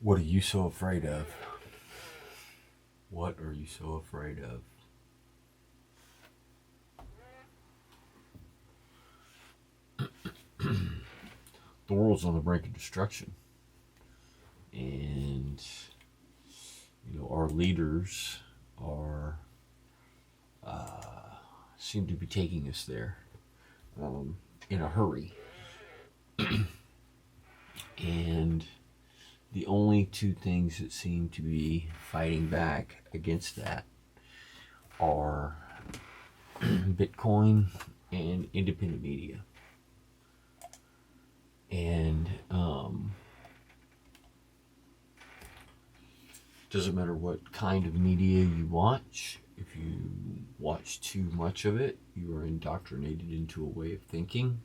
What are you so afraid of? What are you so afraid of? The world's on the brink of destruction. And, our leaders are, seem to be taking us there in a hurry. And the only two things that seem to be fighting back against that are Bitcoin and independent media. And doesn't matter what kind of media you watch. If you watch too much of it, you are indoctrinated into a way of thinking.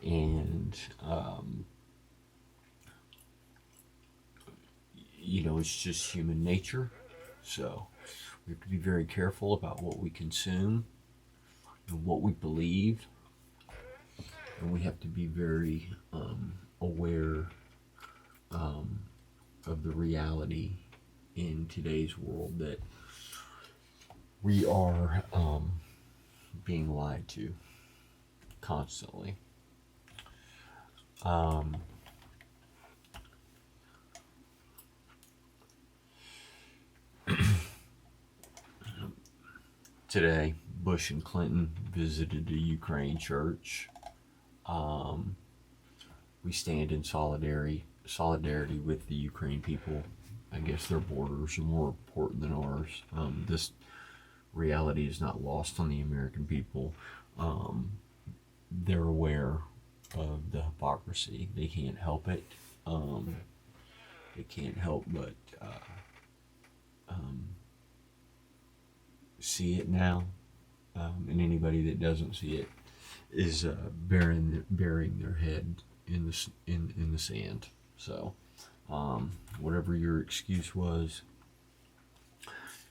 And it's just human nature. So we have to be very careful about what we consume and what we believe. And we have to be very aware of the reality in today's world that we are being lied to constantly. Today, Bush and Clinton visited a Ukraine church. We stand in solidarity with the Ukraine people. I guess their borders are more important than ours. This reality is not lost on the American people. They're aware of the hypocrisy. They can't help it. They can't help but see it now. And anybody that doesn't see it is burying their head in the sand. So, whatever your excuse was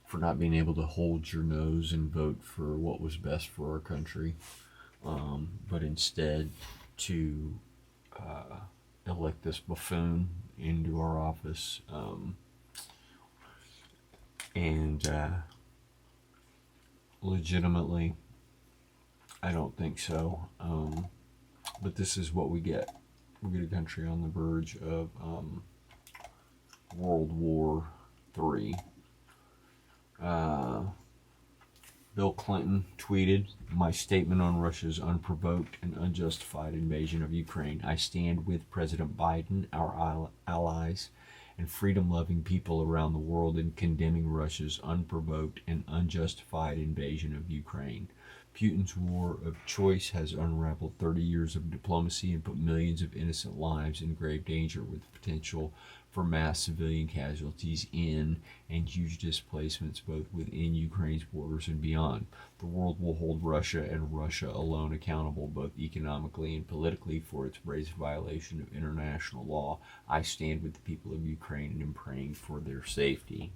for not being able to hold your nose and vote for what was best for our country, but instead to elect this buffoon into our office, and legitimately, I don't think so. But this is what we get. We get a country on the verge of World War III. Bill Clinton tweeted, "My statement on Russia's unprovoked and unjustified invasion of Ukraine. I stand with President Biden, our allies, and freedom-loving people around the world in condemning Russia's unprovoked and unjustified invasion of Ukraine. Putin's war of choice has unraveled 30 years of diplomacy and put millions of innocent lives in grave danger, with the potential for mass civilian casualties in and huge displacements both within Ukraine's borders and beyond. The world will hold Russia and Russia alone accountable both economically and politically for its brazen violation of international law. I stand with the people of Ukraine and am praying for their safety."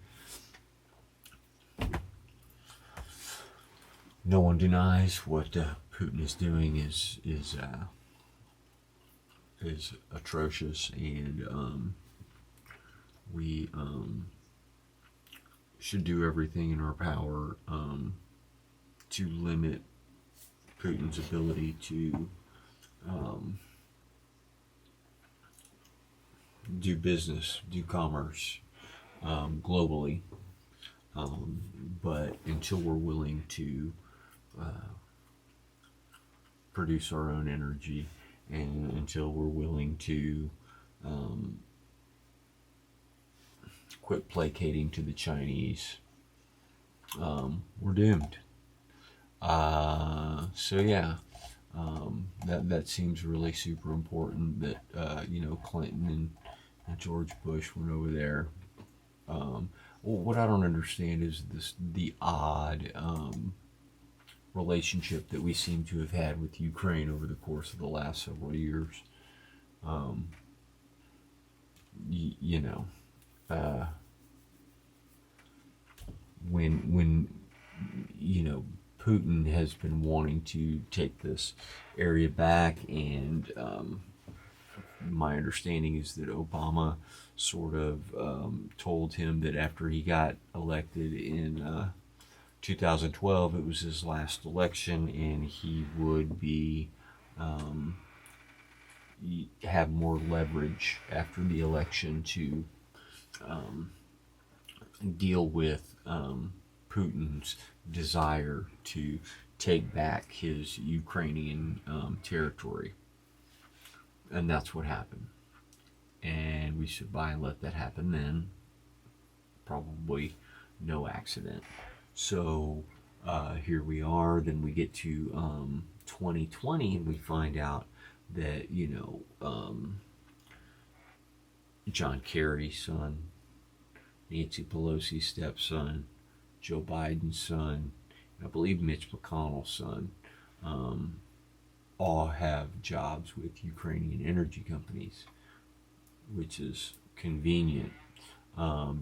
No one denies what Putin is doing is atrocious, and we should do everything in our power to limit Putin's ability to do business, do commerce globally. But until we're willing to produce our own energy, and until we're willing to quit placating to the Chinese, we're doomed. So yeah, that seems really super important that Clinton and George Bush went over there. Well, what I don't understand is the odd relationship that we seem to have had with Ukraine over the course of the last several years. When Putin has been wanting to take this area back and my understanding is that Obama sort of told him that after he got elected in 2012, it was his last election, and he would be have more leverage after the election to deal with Putin's desire to take back his Ukrainian territory. And that's what happened. And we stood by and let that happen then. Probably no accident. So here we are. Then we get to 2020 and we find out that, John Kerry's son, Nancy Pelosi's stepson, Joe Biden's son, and I believe Mitch McConnell's son, all have jobs with Ukrainian energy companies, which is convenient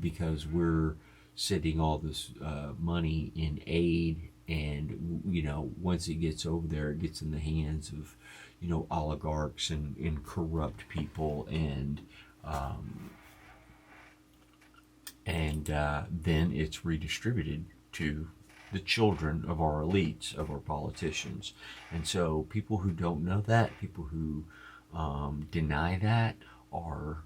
because we're sending all this money in aid, and once it gets over there, it gets in the hands of oligarchs and corrupt people, and then it's redistributed to the children of our elites, of our politicians. And so people who don't know that, people who deny that, are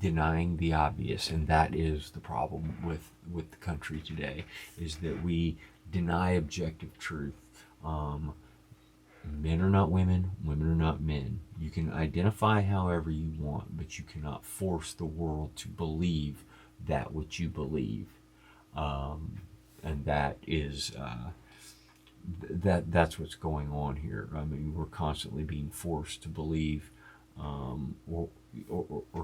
denying the obvious. And that is the problem with the country today, is that we deny objective truth. Men are not women, women are not men. You can identify however you want, but you cannot force the world to believe that which you believe. And that is that's what's going on here. I mean, we're constantly being forced to believe, or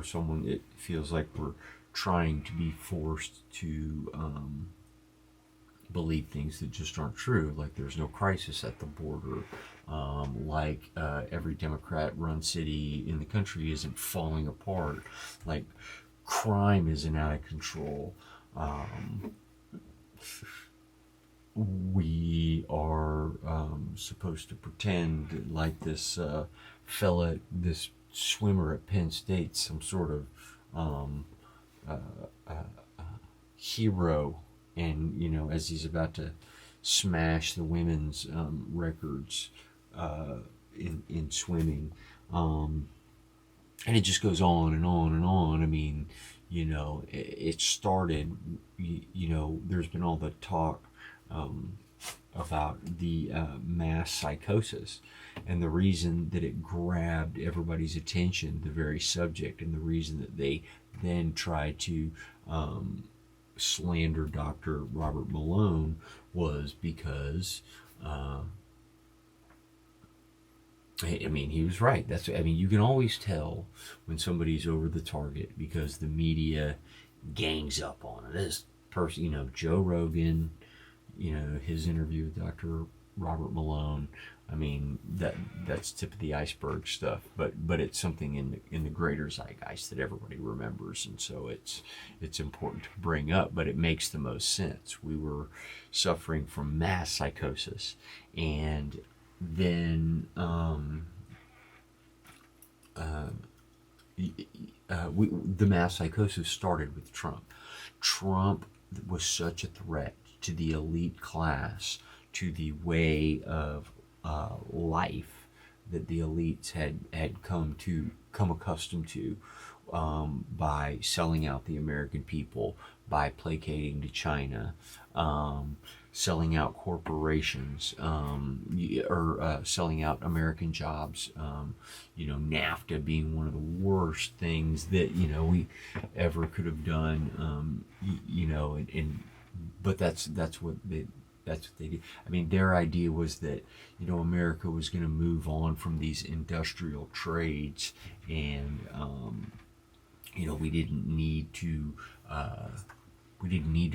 someone, it feels like we're trying to be forced to believe things that just aren't true, like there's no crisis at the border, like every Democrat-run city in the country isn't falling apart, like crime isn't out of control. We are supposed to pretend like this fella, this swimmer at Penn State, some sort of hero, and as he's about to smash the women's records in swimming, and it just goes on and on and on. I mean, it started, there's been all the talk about the mass psychosis, and the reason that it grabbed everybody's attention, the very subject, and the reason that they then tried to slander Dr. Robert Malone was because he was right. You can always tell when somebody's over the target because the media gangs up on it. This person, Joe Rogan, his interview with Dr. Robert Malone, that's tip of the iceberg stuff, but it's something in the greater zeitgeist that everybody remembers, and so it's important to bring up, but it makes the most sense. We were suffering from mass psychosis, and then the mass psychosis started with Trump. Trump was such a threat to the elite class, to the way of life that the elites had come accustomed to, by selling out the American people, by placating to China, selling out corporations, or selling out American jobs. NAFTA being one of the worst things that we ever could have done. But that's what they did. Their idea was that America was going to move on from these industrial trades, and we didn't need to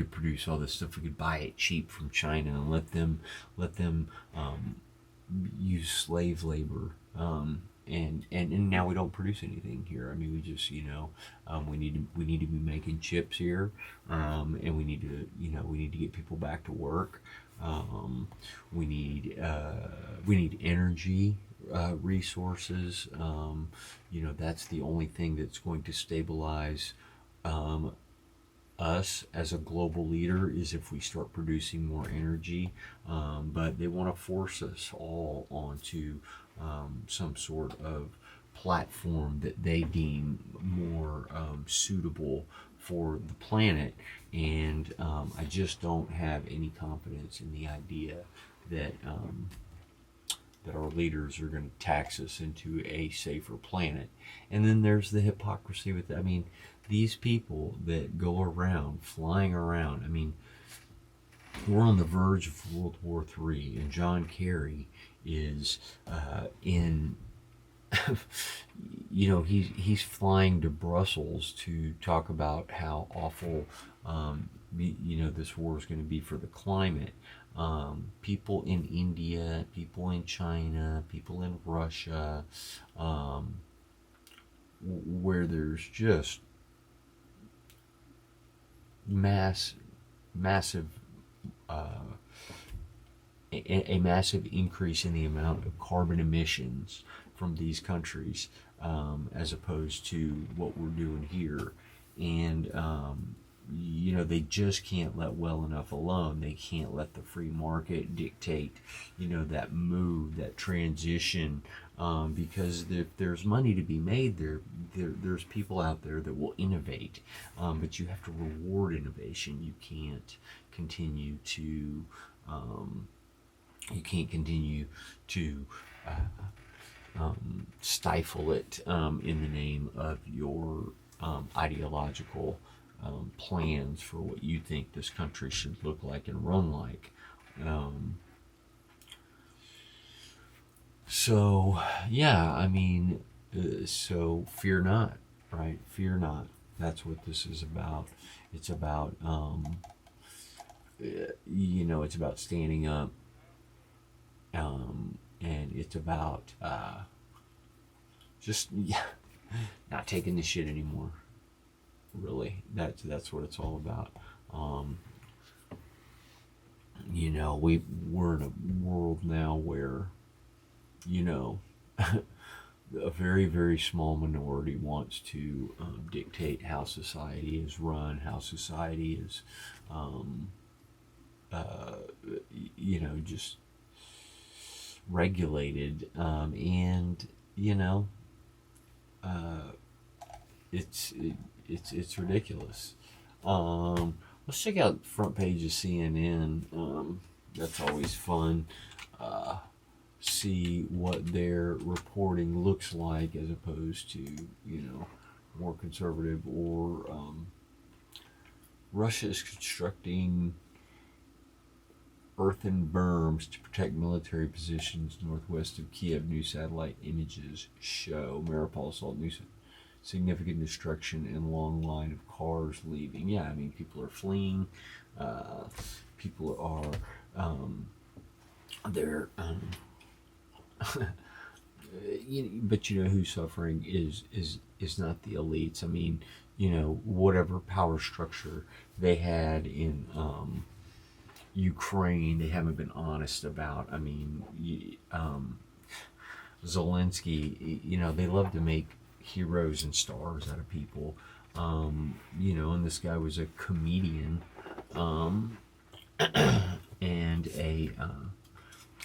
produce all this stuff. We could buy it cheap from China and let them use slave labor. And now we don't produce anything here. We just we need to be making chips here, and we need to get people back to work. We need energy. resources. That's the only thing that's going to stabilize us as a global leader, is if we start producing more energy. But they want to force us all onto some sort of platform that they deem more suitable for the planet. And I just don't have any confidence in the idea that that our leaders are going to tax us into a safer planet. And then there's the hypocrisy with that. I mean, these people that go around, flying around, I mean, we're on the verge of World War III, and John Kerry is in, he's flying to Brussels to talk about how awful, this war is going to be for the climate. People in India, people in China, people in Russia, where there's just massive a massive increase in the amount of carbon emissions from these countries, as opposed to what we're doing here. And they just can't let well enough alone. They can't let the free market dictate that move, that transition, because if there's money to be made, there's people out there that will innovate, but you have to reward innovation. You can't continue to stifle it in the name of your ideological plans for what you think this country should look like and run like. So fear not, right? Fear not. That's what this is about. It's about, it's about standing up, and it's about not taking the shit anymore. Really, that's what it's all about. We're in a world now where, a very, very small minority wants to dictate how society is run, how society is, just regulated, and it's ridiculous. Let's check out the front page of CNN. That's always fun. See what their reporting looks like, as opposed to more conservative. Or Russia is constructing earthen berms to protect military positions northwest of Kiev. New satellite images show. Mariupol assault. New significant destruction and long line of cars leaving. Yeah, I mean, people are fleeing. People are they're but who's suffering is not the elites. I mean, whatever power structure they had in Ukraine, they haven't been honest about. I mean, Zelensky, they love to make heroes and stars out of people, and this guy was a comedian, and a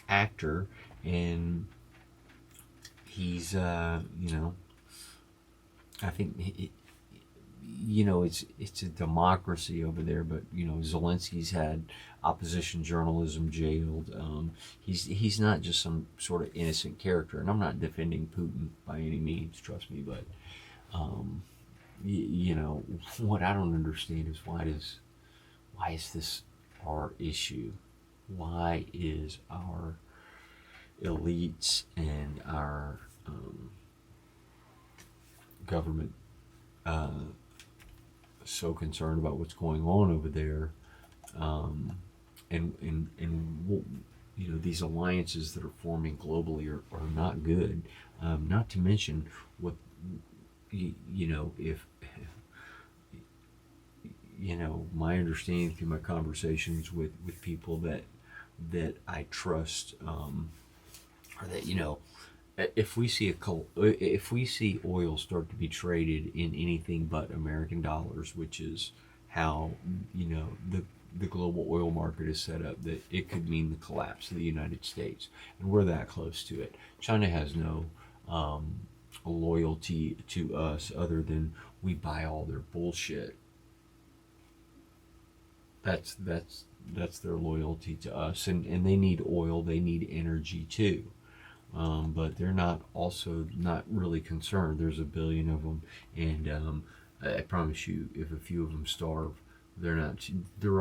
actor, and he's I think it's a democracy over there, but Zelensky's had opposition journalism jailed. He's not just some sort of innocent character, and I'm not defending Putin by any means, trust me, but what I don't understand is why is this our issue? Why is our elites and our government so concerned about what's going on over there, and these alliances that are forming globally are not good. Not to mention what if my understanding through my conversations with people that I trust, or that if we see oil start to be traded in anything but American dollars, which is how the global oil market is set up, that it could mean the collapse of the United States, and we're that close to it. China has no loyalty to us other than we buy all their bullshit. That's their loyalty to us, and they need oil, they need energy too. But they're not really concerned. There's a billion of them, and I promise you, if a few of them starve, they're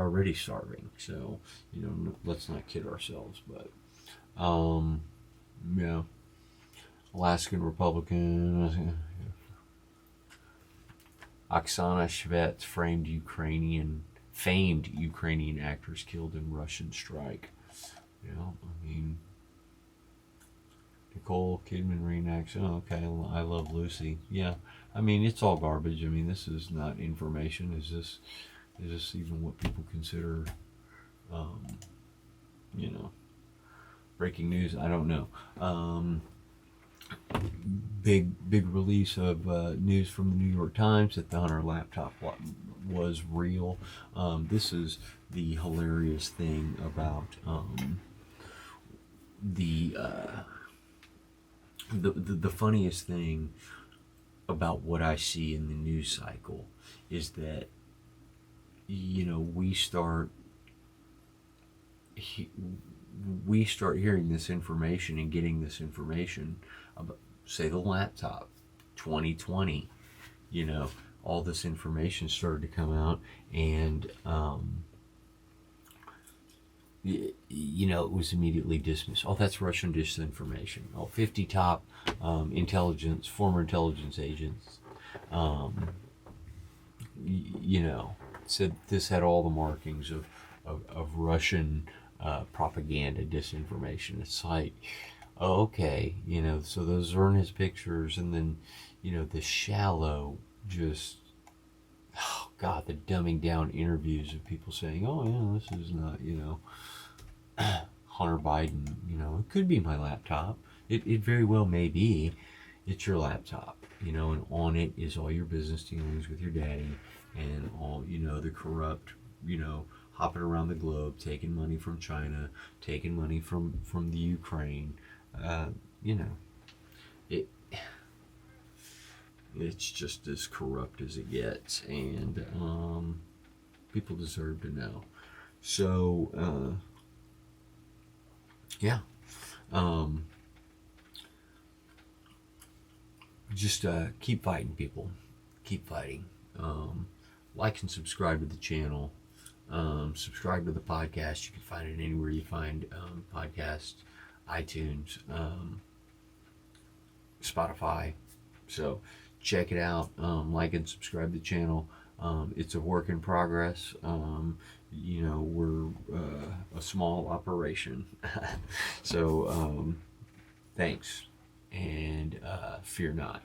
already starving. So let's not kid ourselves. But yeah, Alaskan Republican Oksana Shvets, famed Ukrainian actors killed in Russian strike. I mean, Nicole Kidman reenacts. Oh, okay, I Love Lucy. Yeah, I mean, it's all garbage. I mean, this is not information. Is this even what people consider, breaking news? I don't know. Big release of news from the New York Times that the Hunter laptop was real. This is the hilarious thing about the funniest thing about what I see in the news cycle is that we start hearing this information and getting this information about, say, the laptop 2020. All this information started to come out, and it was immediately dismissed. Oh, that's Russian disinformation. Oh, 50 top former intelligence agents, said this had all the markings of Russian propaganda disinformation. It's like, oh, okay, so those aren't his pictures, and then, the shallow, just, oh God, the dumbing down interviews of people saying, oh yeah, this is not, Hunter Biden, it could be my laptop. It very well may be. It's your laptop, and on it is all your business dealings with your daddy and all, the corrupt, hopping around the globe, taking money from China, taking money from the Ukraine. It's just as corrupt as it gets, and people deserve to know. So, yeah. Just keep fighting, people. Keep fighting. Like and subscribe to the channel. Subscribe to the podcast. You can find it anywhere you find podcasts, iTunes, Spotify. So check it out. Like and subscribe to the channel. It's a work in progress. We're a small operation. So thanks, and fear not.